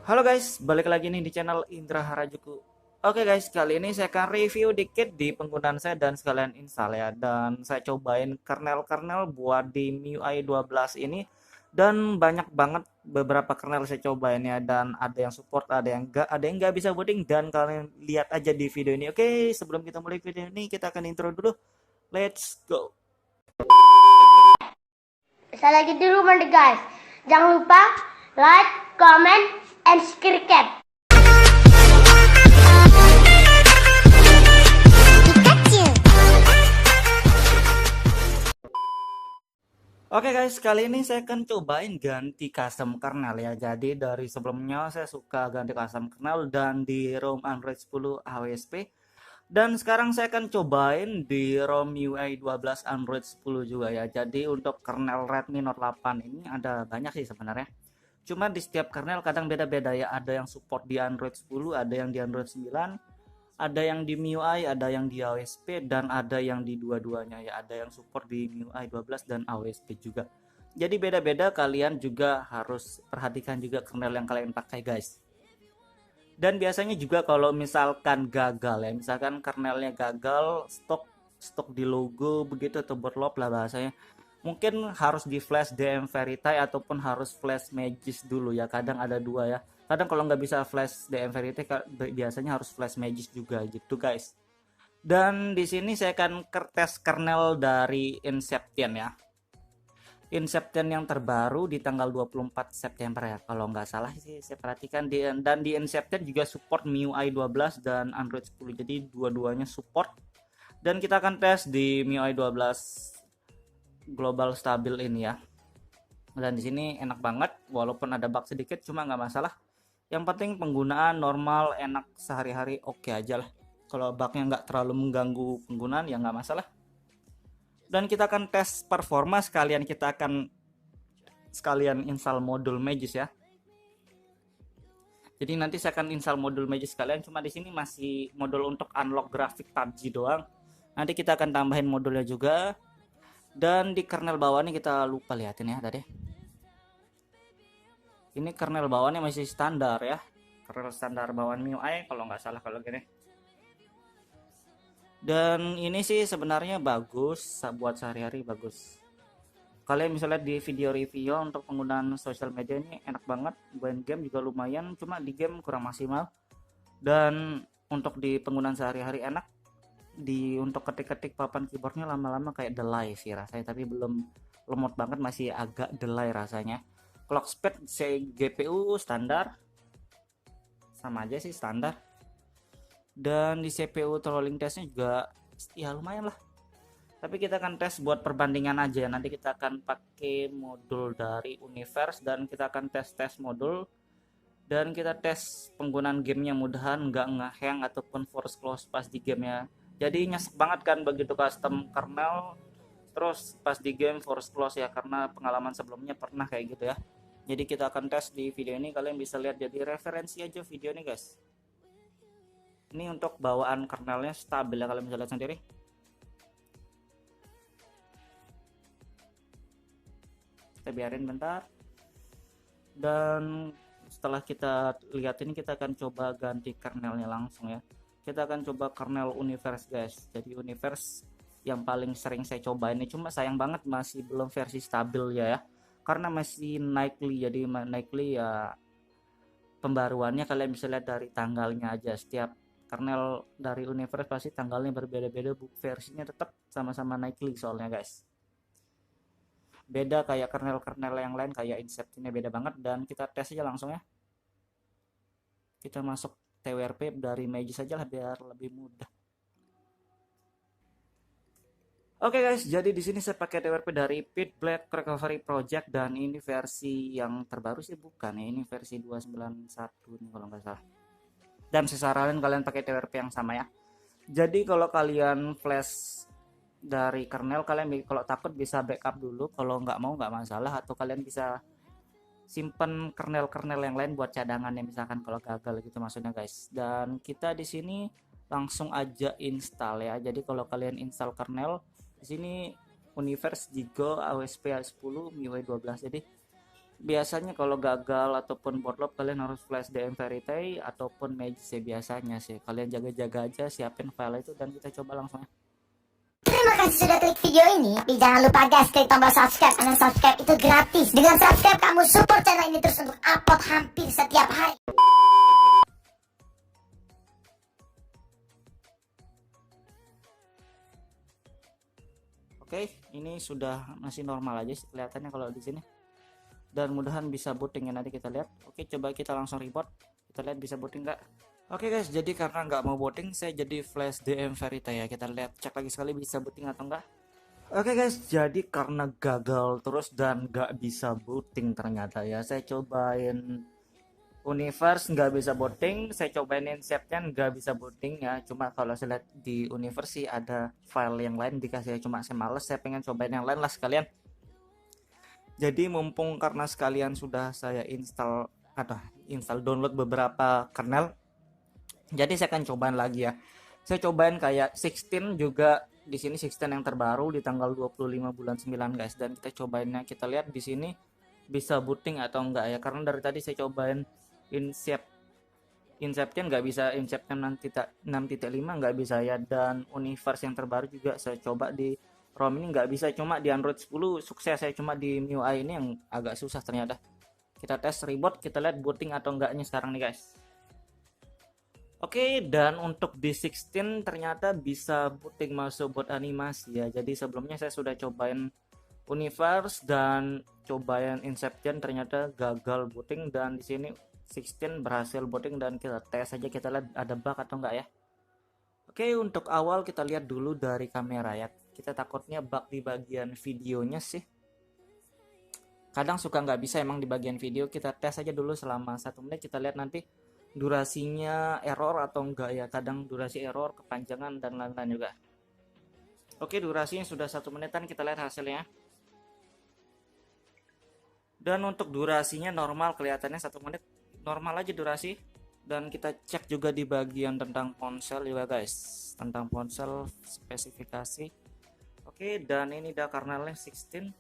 Halo guys, balik lagi nih di channel Indra Harajuku. Oke guys, kali ini saya akan review dikit di penggunaan saya dan sekalian install ya. Dan saya cobain kernel-kernel buat di MIUI 12 ini. Dan banyak banget beberapa kernel saya cobain ya. Dan ada yang support, ada yang nggak bisa booting. Dan kalian lihat aja di video ini. Oke, sebelum kita mulai video ini, kita akan intro dulu. Let's go. Saya lagi di rumah deh guys. Jangan lupa like, comment, and subscribe. Oke guys, kali ini saya akan cobain ganti custom kernel ya. Jadi dari sebelumnya saya suka ganti custom kernel dan di ROM Android 10 AWSP. Dan sekarang saya akan cobain di ROM MIUI 12 Android 10 juga ya. Jadi untuk kernel Redmi Note 8 ini ada banyak sih sebenarnya. Cuma di setiap kernel kadang beda-beda ya. Ada yang support di Android 10, ada yang di Android 9, ada yang di MIUI, ada yang di AWSP, dan ada yang di dua-duanya ya. Ada yang support di MIUI 12 dan AWSP juga. Jadi beda-beda, kalian juga harus perhatikan juga kernel yang kalian pakai guys. Dan biasanya juga kalau misalkan gagal ya, misalkan kernelnya gagal, stok di logo begitu atau bootloop lah bahasanya, mungkin harus di flash DM Verify ataupun harus flash Magis dulu ya. Kadang ada dua ya, kadang kalau nggak bisa flash DM Verify biasanya harus flash Magis juga gitu guys. Dan di sini saya akan tes kernel dari Inception ya. Inception yang terbaru di tanggal 24 September ya, kalau nggak salah sih saya perhatikan. Dan di Inception juga support MIUI 12 dan Android 10, jadi dua-duanya support. Dan kita akan tes di MIUI 12 global stabil ini ya. Dan di sini enak banget, walaupun ada bug sedikit cuma nggak masalah. Yang penting penggunaan normal, enak sehari-hari, oke aja lah. Kalau bugnya nggak terlalu mengganggu penggunaan ya nggak masalah. Dan kita akan tes performa, kita akan sekalian install modul Magis ya. Jadi nanti saya akan install modul Magis sekalian, cuma di sini masih modul untuk unlock grafik PUBG doang. Nanti kita akan tambahin modulnya juga. Dan di kernel bawahnya kita lupa liatin ya tadi. Ini kernel bawahnya masih standar ya. Kernel standar bawaan MIUI kalau nggak salah kalau gini. Dan ini sih sebenarnya bagus buat sehari-hari, bagus. Kalian bisa lihat di video review untuk penggunaan sosial media ini enak banget. Main game juga lumayan, cuma di game kurang maksimal. Dan untuk di penggunaan sehari-hari enak. Untuk ketik-ketik papan keyboardnya lama-lama kayak delay sih rasanya, tapi belum lemot banget, masih agak delay rasanya. Clock speed GPU standar, sama aja sih standar. Dan di CPU throttling testnya juga ya lumayan lah. Tapi kita akan tes buat perbandingan aja. Nanti kita akan pakai modul dari Universe dan kita akan tes modul. Dan kita tes penggunaan gamenya, mudahan nggak ngehang ataupun force close pas di gamenya. Jadi nyesek banget kan begitu custom kernel terus pas di game force close ya, karena pengalaman sebelumnya pernah kayak gitu ya. Jadi kita akan tes di video ini, kalian bisa lihat jadi referensi aja video ini guys. Ini untuk bawaan kernelnya stabil ya, kalian bisa lihat sendiri. Kita biarin bentar. Dan setelah kita lihat ini, kita akan coba ganti kernelnya langsung ya. Kita akan coba kernel Universe guys. Jadi Universe yang paling sering saya coba ini, cuma sayang banget masih belum versi stabil ya, karena masih nightly. Jadi nightly ya, pembaruannya kalian bisa lihat dari tanggalnya aja. Setiap kernel dari Universe pasti tanggalnya berbeda-beda, versinya tetap sama-sama nightly soalnya guys. Beda kayak kernel-kernel yang lain kayak Inception-nya beda banget. Dan kita tes aja langsung ya. Kita masuk TWRP dari Magis saja lah biar lebih mudah. Oke guys, jadi di sini saya pakai TWRP dari Pit Black Recovery Project dan ini versi yang terbaru sih bukan ya, ini versi 291 nih kalau nggak salah. Dan saya saranin kalian pakai TWRP yang sama ya. Jadi kalau kalian flash dari kernel, kalian kalau takut bisa backup dulu, kalau nggak mau nggak masalah, atau kalian bisa simpen kernel-kernel yang lain buat cadangan ya, misalkan kalau gagal gitu maksudnya guys. Dan kita di sini langsung aja install ya. Jadi kalau kalian install kernel di sini Universe Jigo AWSP 10 MIUI 12, jadi biasanya kalau gagal ataupun boardlock kalian harus flash DM Verite ataupun Magis ya, biasanya sih kalian jaga-jaga aja, siapin file itu dan kita coba langsung ya. Terima kasih sudah klik video ini. Tapi jangan lupa guys, klik tombol subscribe. Karena subscribe itu gratis. Dengan subscribe kamu support channel ini terus untuk upload hampir setiap hari. Oke, ini sudah masih normal aja sih kelihatannya kalau di sini. Dan mudahan bisa booting ya, nanti kita lihat. Oke, coba kita langsung report. Kita lihat bisa booting nggak. Oke guys, jadi karena nggak mau booting, saya jadi flash DM Verite ya. Kita lihat, cek lagi sekali bisa booting atau enggak. Oke guys, jadi karena gagal terus dan nggak bisa booting ternyata ya. Saya cobain Universe nggak bisa booting, saya cobain Inception nggak bisa booting ya. Cuma kalau saya lihat di Universe sih ada file yang lain dikasih ya. Cuma saya males, saya pengen cobain yang lain lah sekalian. Jadi mumpung karena sekalian sudah saya install download beberapa kernel, jadi saya akan cobain lagi ya. Saya cobain kayak 16 juga, di sini 16 yang terbaru di tanggal 25 bulan 9 guys, dan kita cobainnya, kita lihat di sini bisa booting atau enggak ya. Karena dari tadi saya cobain Inception nggak bisa, Inception 6.5 nggak bisa ya, dan Universe yang terbaru juga saya coba di ROM ini nggak bisa, cuma di Android 10 sukses saya, cuma di MIUI ini yang agak susah ternyata. Kita tes reboot, kita lihat booting atau enggaknya sekarang nih guys. Oke, dan untuk di 16 ternyata bisa booting masuk buat animasi ya. Jadi sebelumnya saya sudah cobain Universe dan cobain Inception, ternyata gagal booting, dan di sini 16 berhasil booting dan kita tes aja, kita lihat ada bug atau enggak ya. Oke, untuk awal kita lihat dulu dari kamera ya. Kita takutnya bug di bagian videonya sih. Kadang suka nggak bisa emang di bagian video. Kita tes aja dulu selama 1 menit, kita lihat nanti durasinya error atau enggak ya. Kadang durasi error, kepanjangan dan lain-lain juga. Oke, durasinya sudah 1 menitan, kita lihat hasilnya. Dan untuk durasinya normal, kelihatannya 1 menit normal aja durasi. Dan kita cek juga di bagian tentang ponsel juga guys, tentang ponsel spesifikasi. Oke, dan ini udah kernelnya 16,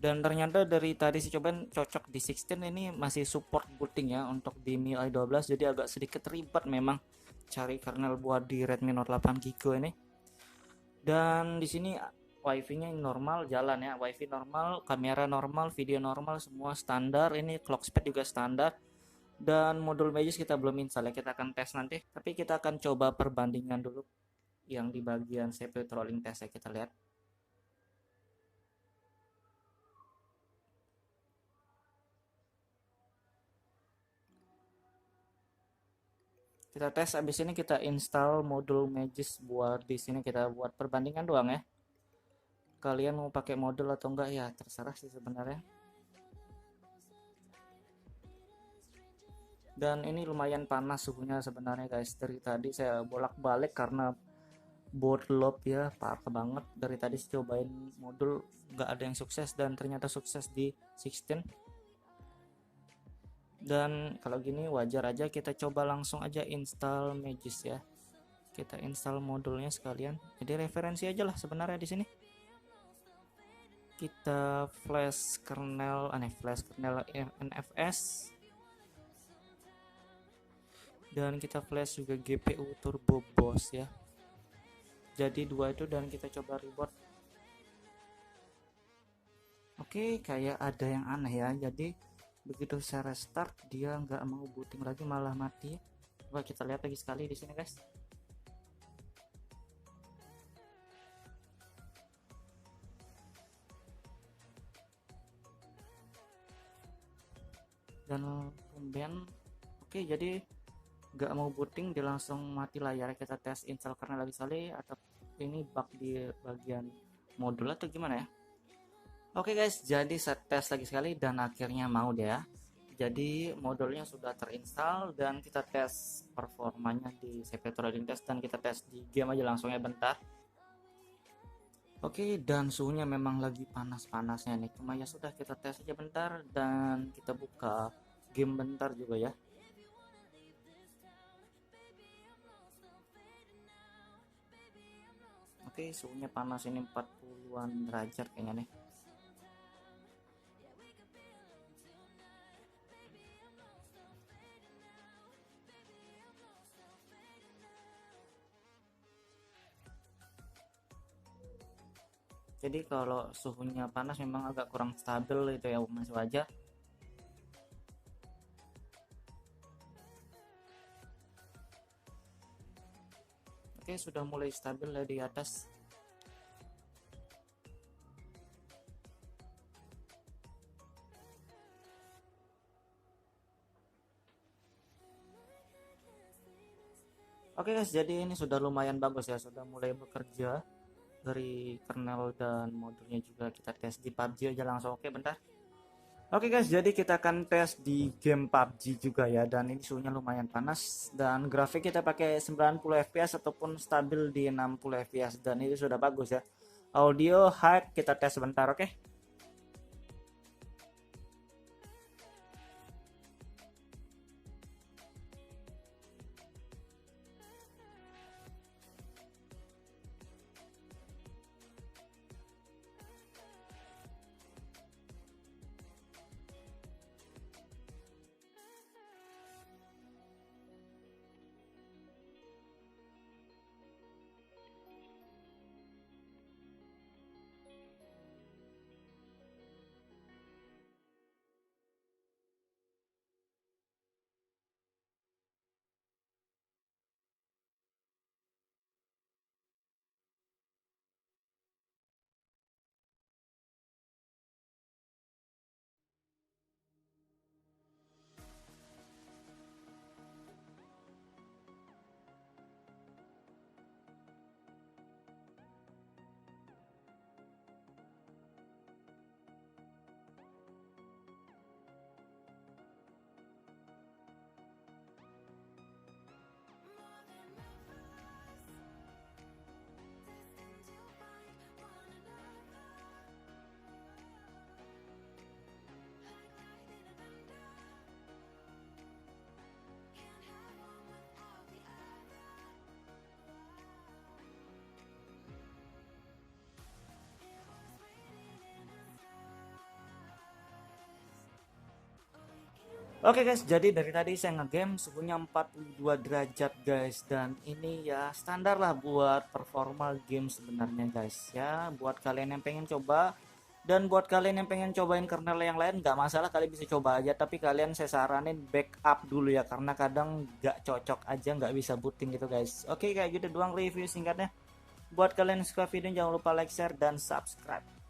dan ternyata dari tadi saya cobain cocok di 16 ini masih support booting ya untuk di MIUI 12. Jadi agak sedikit ribet memang cari kernel buat di Redmi Note 8 Giga ini. Dan di sini wifi-nya normal jalan ya, wifi normal, kamera normal, video normal, semua standar. Ini clock speed juga standar. Dan modul Magis kita belum install ya, kita akan tes nanti. Tapi kita akan coba perbandingan dulu yang di bagian CPU trolling test ya, kita lihat. Kita tes, abis ini kita install modul Magis buat di sini, kita buat perbandingan doang ya. Kalian mau pakai modul atau enggak ya terserah sih sebenarnya. Dan ini lumayan panas suhunya sebenarnya guys. Dari tadi saya bolak-balik karena boardlock ya, parah banget. Dari tadi saya cobain modul nggak ada yang sukses, dan ternyata sukses di 16. Dan kalau gini wajar aja, kita coba langsung aja install Magis ya. Kita install modulnya sekalian. Jadi referensi aja lah sebenarnya di sini. Kita flash kernel NFS. Dan kita flash juga GPU Turbo Boost ya. Jadi dua itu, dan kita coba reboot. Oke, kayak ada yang aneh ya. Jadi begitu saya restart dia nggak mau booting lagi, malah mati. Coba kita lihat lagi sekali di sini guys. Dan tumben. Oke, jadi nggak mau booting, dia langsung mati layar. Kita tes install kernel lagi sekali, atau ini bug di bagian modul atau gimana ya. Oke guys, jadi saya tes lagi sekali dan akhirnya mau deh ya. Jadi modulnya sudah terinstall, dan kita tes performanya di CPU trolling test, dan kita tes di game aja langsung ya bentar. Oke, dan suhunya memang lagi panas-panasnya nih, cuma ya sudah, kita tes aja bentar dan kita buka game bentar juga ya. Oke, suhunya panas ini, 40-an derajat kayaknya nih. Jadi kalau suhunya panas memang agak kurang stabil itu ya, masih wajar. Oke, sudah mulai stabil ya di atas. Oke guys, jadi ini sudah lumayan bagus ya, sudah mulai bekerja dari kernel dan modulnya juga kita tes di PUBG aja langsung. Oke, bentar. Oke guys, jadi kita akan tes di game PUBG juga ya, dan ini suhunya lumayan panas dan grafik kita pakai 90 fps ataupun stabil di 60 fps dan itu sudah bagus ya. Audio high kita tes sebentar, oke. Oke guys, jadi dari tadi saya ngegame suhunya 42 derajat guys, dan ini ya standar lah buat performa game sebenarnya guys ya. Buat kalian yang pengen coba dan buat kalian yang pengen cobain kernel yang lain nggak masalah, kalian bisa coba aja, tapi kalian saya saranin backup dulu ya, karena kadang nggak cocok aja, nggak bisa booting gitu guys. Oke, kayak gitu doang review singkatnya. Buat kalian yang suka video jangan lupa like, share, dan subscribe.